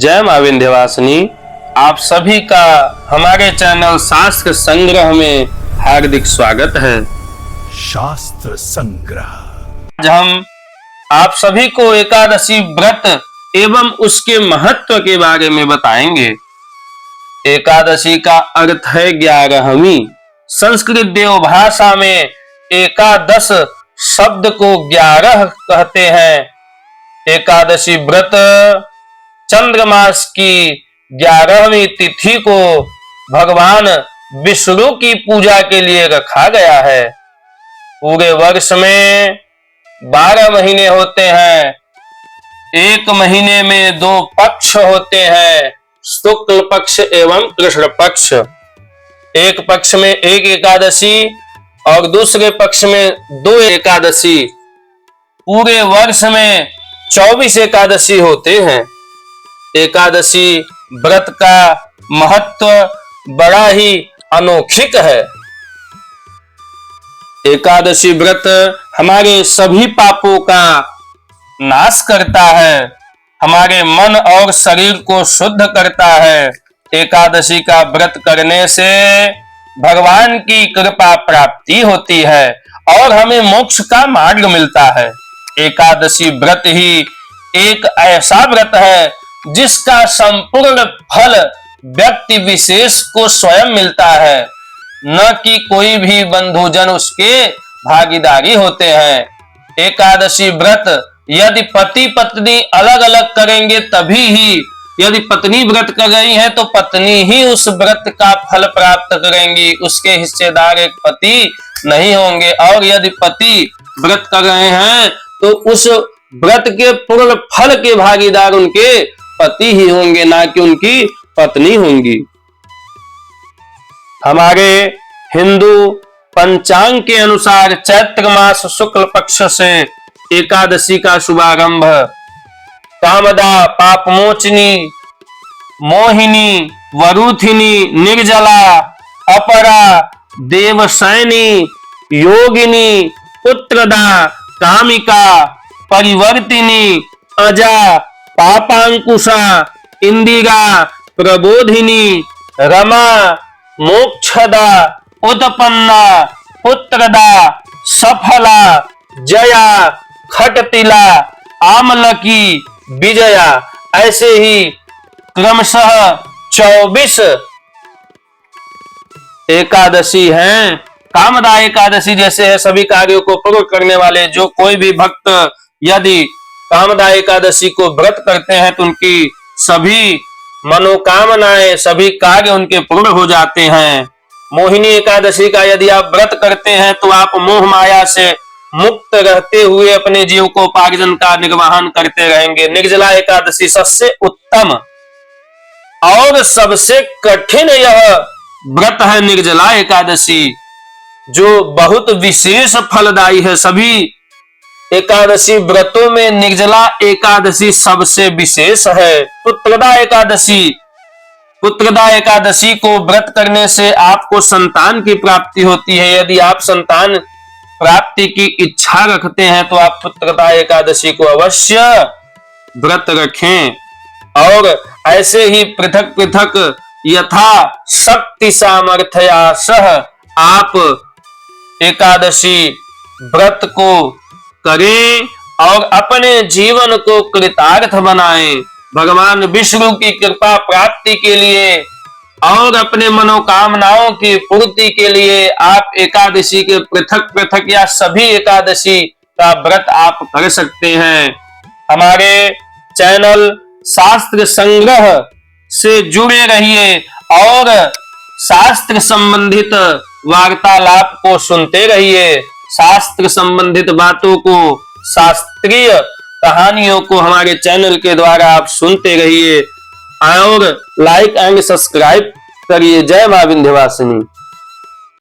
जय मां विंध्यवासिनी। आप सभी का हमारे चैनल शास्त्र संग्रह में हार्दिक स्वागत है। शास्त्र संग्रह। आज हम आप सभी को एकादशी व्रत एवं उसके महत्व के बारे में बताएंगे। एकादशी का अर्थ है 11वीं। संस्कृत देव भाषा में एकादश शब्द को 11 कहते हैं। एकादशी व्रत चंद्रमास की 11वीं तिथि को भगवान विष्णु की पूजा के लिए रखा गया है। पूरे वर्ष में 12 महीने होते हैं। एक महीने में 2 पक्ष होते हैं, शुक्ल पक्ष एवं कृष्ण पक्ष। एक पक्ष में एक एकादशी और दूसरे पक्ष में 2 एकादशी। पूरे वर्ष में 24 एकादशी होते हैं। एकादशी व्रत का महत्व बड़ा ही अलौकिक है। एकादशी व्रत हमारे सभी पापों का नाश करता है, हमारे मन और शरीर को शुद्ध करता है। एकादशी का व्रत करने से भगवान की कृपा प्राप्ति होती है और हमें मोक्ष का मार्ग मिलता है। एकादशी व्रत ही एक ऐसा व्रत है जिसका संपूर्ण फल व्यक्ति विशेष को स्वयं मिलता है, न कि कोई भी बंधुजन उसके भागीदारी होते हैं। एकादशी व्रत यदि पति पत्नी अलग अलग करेंगे तभी ही, यदि पत्नी व्रत कर रही है तो पत्नी ही उस व्रत का फल प्राप्त करेंगी, उसके हिस्सेदार एक पति नहीं होंगे। और यदि पति व्रत कर रहे हैं तो उस व्रत के पूर्ण फल के भागीदार उनके पति ही होंगे, ना कि उनकी पत्नी होंगी। हमारे हिंदू पंचांग के अनुसार चैत्र मास शुक्ल पक्ष से एकादशी का शुभारंभ कामदा, पापमोचनी, मोहिनी, वरुथिनी, निर्जला, अपरा, देवसैनी, योगिनी, पुत्रदा, कामिका, परिवर्तिनी, अजा, पापांकुशा, इंदिरा, प्रबोधिनी, रमा, मोक्षदा, उत्पन्ना, पुत्रदा, सफला, जया, खटतिला, आमलकी, विजया, ऐसे ही क्रमशः 24 एकादशी हैं। कामदा एकादशी जैसे है सभी कार्यों को पूर्ण करने वाले जो कोई भी भक्त यदि कामदा एकादशी को व्रत करते हैं तो उनकी सभी मनोकामनाएं, सभी कार्य उनके पूर्ण हो जाते हैं। मोहिनी एकादशी का यदि आप व्रत करते हैं तो आप मोह माया से मुक्त रहते हुए अपने जीविकोपार्जन का निर्वहन करते रहेंगे। निर्जला एकादशी सबसे उत्तम और सबसे कठिन यह व्रत है निर्जला एकादशी, जो बहुत विशेष फलदायी है। सभी एकादशी व्रतों में निर्जला एकादशी सबसे विशेष है। पुत्रदा एकादशी को व्रत करने से आपको संतान की प्राप्ति होती है। यदि आप संतान प्राप्ति की इच्छा रखते हैं तो आप पुत्रदा एकादशी को अवश्य व्रत रखें। और ऐसे ही पृथक पृथक यथा शक्ति सामर्थ्या सह आप एकादशी व्रत को करें और अपने जीवन को कृतार्थ बनाएं। भगवान विष्णु की कृपा प्राप्ति के लिए और अपने मनोकामनाओं की पूर्ति के लिए आप एकादशी के पृथक पृथक या सभी एकादशी का व्रत आप कर सकते हैं। हमारे चैनल शास्त्र संग्रह से जुड़े रहिए और शास्त्र संबंधित वार्तालाप को सुनते रहिए। शास्त्र संबंधित बातों को, शास्त्रीय कहानियों को हमारे चैनल के द्वारा आप सुनते रहिए और लाइक एंड सब्सक्राइब करिए। जय मां विंध्यवासिनी।